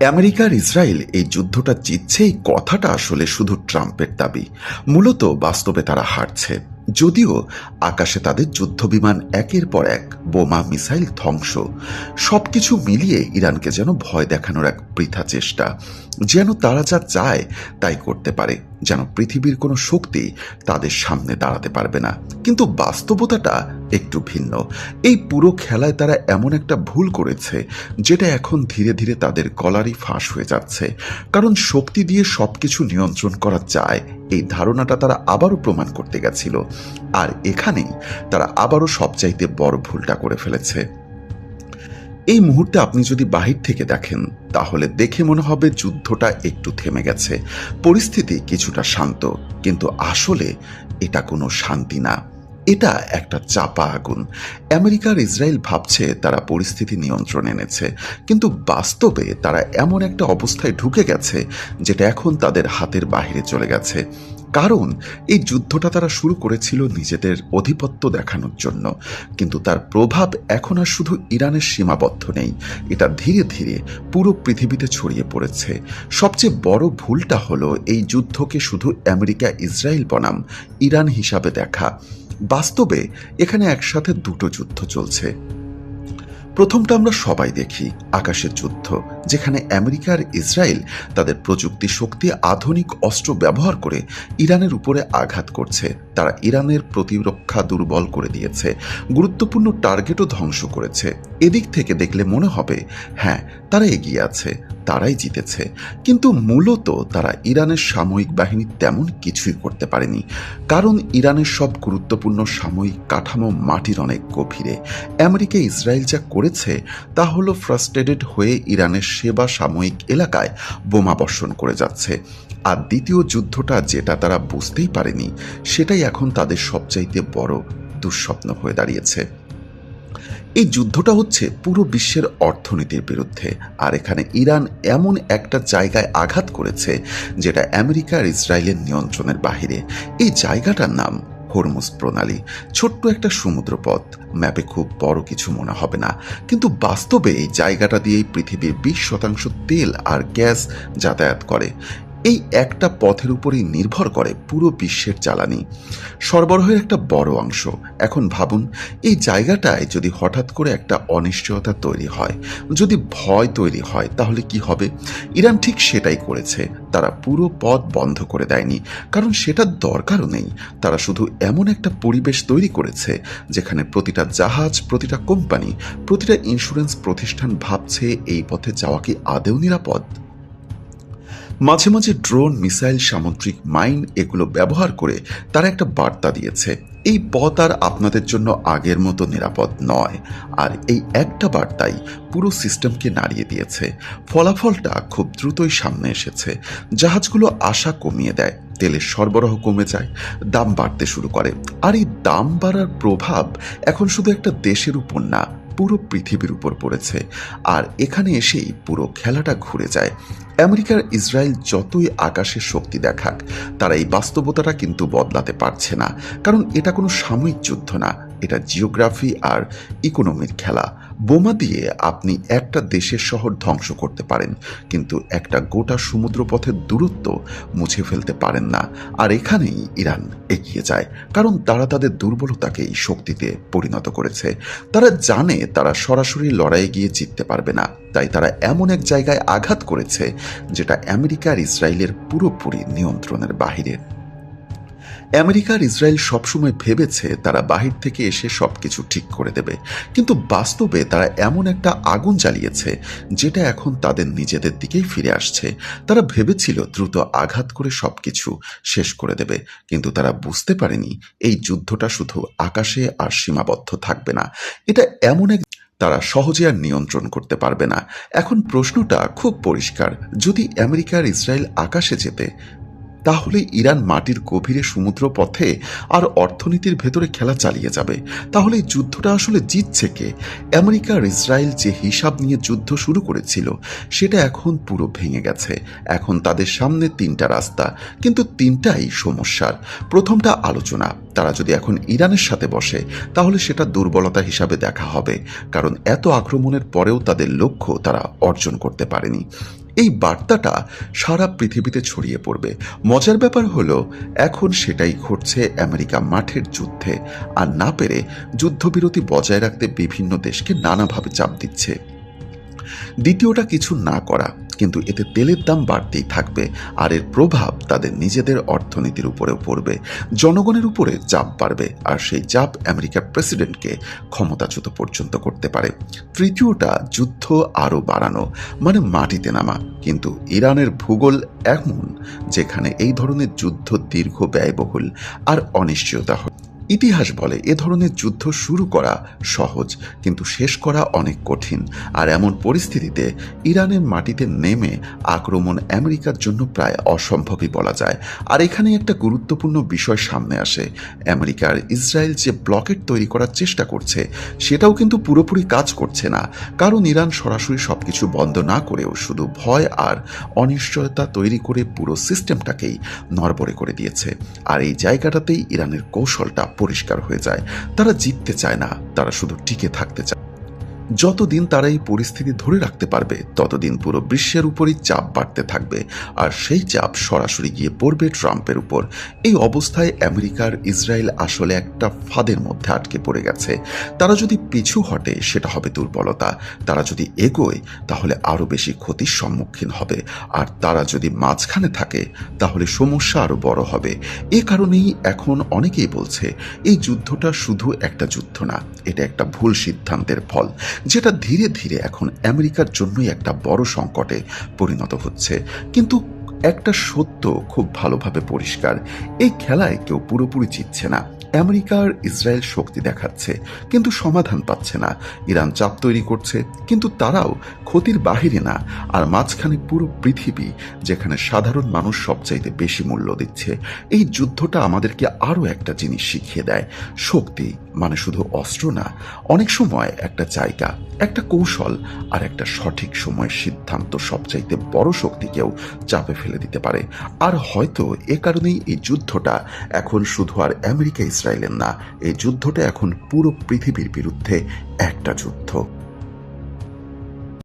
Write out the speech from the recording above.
America আর Israel এই যুদ্ধটা জিতছে এই কথাটা আসলে শুধু ট্রাম্পের দাবি। মূলত বাস্তবে তারা হারছে। যদিও আকাশে তাদের যুদ্ধবিমান একের পর এক, বোমা, মিসাইল ধ্বংস, সবকিছু মিলিয়ে ইরানকে যেন ভয় দেখানোর এক বৃথা চেষ্টা, যেন তারা যা চায় তাই করতে পারে, যেন পৃথিবীর কোনো শক্তি তাদের সামনে দাঁড়াতে পারবে না। কিন্তু বাস্তবতাটা একটু ভিন্ন। এই পুরো খেলায় তারা এমন একটা ভুল করেছে যেটা এখন ধীরে ধীরে তাদের গলারই ফাঁস হয়ে যাচ্ছে। কারণ শক্তি দিয়ে সবকিছু নিয়ন্ত্রণ করা যায়, এই ধারণাটা তারা আবারও প্রমাণ করতে গেছিল। আর এখানেই তারা আবারও সবচাইতে বড় ভুলটা করে ফেলেছে। এই মুহূর্তে আপনি যদি বাহির থেকে দেখেন তাহলে দেখে মনে হবে যুদ্ধটা একটু থেমে গেছে, পরিস্থিতি কিছুটা শান্ত, কিন্তু আসলে এটা কোনো শান্তি না, এটা একটা চাপা আগুন। আমেরিকা আর ইসরায়েল ভাবছে তারা পরিস্থিতি নিয়ন্ত্রণে এনেছে, কিন্তু বাস্তবে তারা এমন একটা অবস্থায় ঢুকে গেছে যেটা এখন তাদের হাতের বাইরে চলে গেছে। কারণ এই যুদ্ধটা তারা শুরু করেছিল নিজেদের আধিপত্য দেখানোর জন্য, কিন্তু তার প্রভাব এখন আর শুধু ইরানের সীমাবদ্ধ নেই, এটা ধীরে ধীরে পুরো পৃথিবীতে ছড়িয়ে পড়েছে। সবচেয়ে বড় ভুলটা হলো এই যুদ্ধকে শুধু আমেরিকা ইসরায়েল বনাম ইরান হিসাবে দেখা। বাস্তবে এখানে একসাথে দুটো যুদ্ধ চলছে। প্রথমটা আমরা সবাই দেখি, আকাশের যুদ্ধ, যেখানে আমেরিকা আর ইসরায়েল তাদের প্রযুক্তি শক্তি, আধুনিক অস্ত্র ব্যবহার করে ইরানের উপরে আঘাত করছে। তারা ইরানের প্রতিরক্ষা দুর্বল করে দিয়েছে, গুরুত্বপূর্ণ টার্গেটও ধ্বংস করেছে। এদিক থেকে দেখলে মনে হবে হ্যাঁ, তারা এগিয়ে আছে, তারাই জিতেছে। কিন্তু মূলত তারা ইরানের সামরিক বাহিনী তেমন কিছুই করতে পারেনি, কারণ ইরানের সব গুরুত্বপূর্ণ সামরিক কাঠামো মাটির অনেক গভীরে। আমেরিকা ইসরায়েল যা করেছে তা হলো ফ্রাস্ট্রেটেড হয়ে ইরানের সেবা সাময়িক এলাকায় বোমা বর্ষণ করে যাচ্ছে। আর দ্বিতীয় যুদ্ধটা যেটা তারা বুঝতেই পারেনি, সেটাই এখন তাদের সবচাইতে বড় দুঃস্বপ্ন হয়ে দাঁড়িয়েছে। এই যুদ্ধটা হচ্ছে পুরো বিশ্বের অর্থনীতির বিরুদ্ধে। আর এখানে ইরান এমন একটা জায়গায় আঘাত করেছে যেটা আমেরিকা আর ইসরায়েলের নিয়ন্ত্রণের বাহিরে। এই জায়গাটার নাম হরমুজ প্রণালী। ছোট্ট একটা সমুদ্রপথ, ম্যাপে খুব বড় কিছু মনে হবে না, কিন্তু বাস্তবে এই জায়গাটা দিয়েই পৃথিবীর 20% তেল আর গ্যাস যাতায়াত করে। এই একটা পথের উপরেই নির্ভর করে পুরো বিশ্বের জ্বালানি সরবরাহের একটা বড় অংশ। এখন ভাবুন, এই জায়গাটায় যদি হঠাৎ করে একটা অনিশ্চয়তা তৈরি হয়, যদি ভয় তৈরি হয়, তাহলে কি হবে? ইরান ঠিক সেটাই করেছে। তারা পুরো পথ বন্ধ করে দেয়নি, কারণ সেটার দরকারও নেই। তারা শুধু এমন একটা পরিবেশ তৈরি করেছে যেখানে প্রতিটা জাহাজ, প্রতিটা কোম্পানি, প্রতিটা ইন্স্যুরেন্স প্রতিষ্ঠান ভাবছে এই পথে যাওয়া কি আদৌ নিরাপদ। মাঝে মাঝে ড্রোন, মিসাইল, সামুদ্রিক মাইন এগুলো ব্যবহার করে তারা একটা বার্তা দিয়েছে, এই পথ আর আপনাদের জন্য আগের মতো নিরাপদ নয়। আর এই একটা বার্তাই পুরো সিস্টেমকে নাড়িয়ে দিয়েছে। ফলাফলটা খুব দ্রুতই সামনে এসেছে। জাহাজগুলো আশা কমিয়ে দেয়, তেলের সরবরাহ কমে যায়, দাম বাড়তে শুরু করে। আর এই দাম বাড়ার প্রভাব এখন শুধু একটা দেশের উপর না, পুরো পৃথিবীর উপর পড়েছে। আর এখানে এসেই পুরো খেলাটা ঘুরে যায়। আমেরিকার ইসরায়েল যতই আকাশের শক্তি দেখাক, তারা এই বাস্তবতাটা কিন্তু বদলাতে পারছে না। কারণ এটা কোনো সাময়িক যুদ্ধ না, এটা জিওগ্রাফি আর ইকোনমির খেলা। বোমা দিয়ে আপনি একটা দেশের শহর ধ্বংস করতে পারেন, কিন্তু একটা গোটা সমুদ্রপথের দূরত্ব মুছে ফেলতে পারেন না। আর এখানেই ইরান এগিয়ে যায়, কারণ তারা তাদের দুর্বলতাকেই শক্তিতে পরিণত করেছে। তারা জানে তারা সরাসরি লড়াইয়ে গিয়ে জিততে পারবে না, তাই তারা এমন এক জায়গায় আঘাত করেছে যেটা আমেরিকা আর ইসরায়েলের পুরোপুরি নিয়ন্ত্রণের বাহিরে। আমেরিকা আর ইসরায়েল সবসময় ভেবেছে তারা বাহির থেকে এসে সবকিছু ঠিক করে দেবে, কিন্তু বাস্তবে তারা এমন একটা আগুন জ্বালিয়েছে যেটা এখন তাদের নিজেদের দিকেই ফিরে আসছে। তারা ভেবেছিল দ্রুত আঘাত করে সবকিছু শেষ করে দেবে, কিন্তু তারা বুঝতে পারেনি এই যুদ্ধটা শুধু আকাশে আর সীমাবদ্ধ থাকবে না। এটা এমন এক তারা সহজে আর নিয়ন্ত্রণ করতে পারবে না। এখন প্রশ্নটা খুব পরিষ্কার, যদি আমেরিকা আর ইসরায়েল আকাশে যেতে, তাহলে ইরান মাটির গভীরে সমুদ্র পথে আর অর্থনীতির ভেতরে খেলা চালিয়ে যাবে। তাহলে এই যুদ্ধটা আসলে জিতছে কে? আমেরিকা আর ইসরায়েল যে হিসাব নিয়ে যুদ্ধ শুরু করেছিল, সেটা এখন পুরো ভেঙে গেছে। এখন তাদের সামনে তিনটা রাস্তা, কিন্তু তিনটাই সমস্যার। প্রথমটা আলোচনা। তারা যদি এখন ইরানের সাথে বসে, তাহলে সেটা দুর্বলতা হিসাবে দেখা হবে, কারণ এত আক্রমণের পরেও তাদের লক্ষ্য তারা অর্জন করতে পারেনি। এই বার্তাটা সারা পৃথিবীতে ছড়িয়ে পড়বে। মজার ব্যাপার হলো এখন সেটাই ঘটছে আমেরিকা মাঠের যুদ্ধে, আর না পেরে যুদ্ধবিরতি বজায় রাখতে বিভিন্ন দেশকে নানাভাবে চাপ দিচ্ছে। দ্বিতীয়টা কিছু না করা, কিন্তু এতে তেলের দাম বাড়তেই থাকবে, আর এর প্রভাব তাদের নিজেদের অর্থনীতির উপরেও পড়বে। জনগণের উপরে চাপ বাড়বে, আর সেই চাপ আমেরিকার প্রেসিডেন্টকে ক্ষমতাচ্যুত পর্যন্ত করতে পারে। তৃতীয়টা যুদ্ধ আরও বাড়ানো, মানে মাটিতে নামা। কিন্তু ইরানের ভূগোল এমন যেখানে এই ধরনের যুদ্ধ দীর্ঘ, ব্যয়বহুল আর অনিশ্চয়তা হয়। ইতিহাস বলে এ ধরনের যুদ্ধ শুরু করা সহজ, কিন্তু শেষ করা অনেক কঠিন। আর এমন পরিস্থিতিতে ইরানের মাটিতে নেমে আক্রমণ আমেরিকার জন্য প্রায় অসম্ভবই বলা যায়। আর এখানে একটা গুরুত্বপূর্ণ বিষয় সামনে আসে। আমেরিকার ইসরায়েল যে ব্লকেট তৈরি করার চেষ্টা করছে, সেটাও কিন্তু পুরোপুরি কাজ করছে না। কারণ ইরান সরাসরি সবকিছু বন্ধ না করেও শুধু ভয় আর অনিশ্চয়তা তৈরি করে পুরো সিস্টেমটাকেই নড়বড়ে করে দিয়েছে। আর এই জায়গাটাতেই ইরানের কৌশলটা পরিষ্কার হয়ে যায়। তারা জিততে চায় না, তারা শুধু টিকে থাকতে চায়। যতদিন তারা এই পরিস্থিতি ধরে রাখতে পারবে, ততদিন পুরো বিশ্বের উপরই চাপ বাড়তে থাকবে, আর সেই চাপ সরাসরি গিয়ে পড়বে ট্রাম্পের উপর। এই অবস্থায় আমেরিকার ইসরায়েল আসলে একটা ফাঁদের মধ্যে আটকে পড়ে গেছে। তারা যদি পিছু হটে, সেটা হবে দুর্বলতা। তারা যদি এগোয়, তাহলে আরও বেশি ক্ষতির সম্মুখীন হবে। আর তারা যদি মাঝখানে থাকে, তাহলে সমস্যা আরও বড় হবে। এ কারণেই এখন অনেকেই বলছে এই যুদ্ধটা শুধু একটা যুদ্ধ না, এটা একটা ভুল সিদ্ধান্তের ফল, যেটা ধীরে ধীরে এখন আমেরিকার জন্যই একটা বড় সংকটে পরিণত হচ্ছে। কিন্তু একটা সত্য খুব ভালোভাবে পরিষ্কার, এই খেলায় কেউ পুরোপুরি জিতছে না। আমেরিকার ইসরায়েল শক্তি দেখাচ্ছে, কিন্তু সমাধান পাচ্ছে না। ইরান চাপ তৈরি করছে, কিন্তু তারাও ক্ষতির বাহিরে না। আর মাঝখানে পুরো পৃথিবী, যেখানে সাধারণ মানুষ সবচাইতে বেশি মূল্য দিচ্ছে। এই যুদ্ধটা আমাদেরকে আরও একটা জিনিস শিখিয়ে দেয়, শক্তি মানে শুধু অস্ত্র না, অনেক সময় একটা জায়গা, একটা কৌশল আর একটা সঠিক সময়ের সিদ্ধান্ত সবচাইতে বড় শক্তিকেও চাপে ফেলে দিতে পারে। আর হয়তো এ কারণেই এই যুদ্ধটা এখন শুধু আর আমেরিকা ইসরায়েলের না, এই যুদ্ধটা এখন পুরো পৃথিবীর বিরুদ্ধে একটা যুদ্ধ।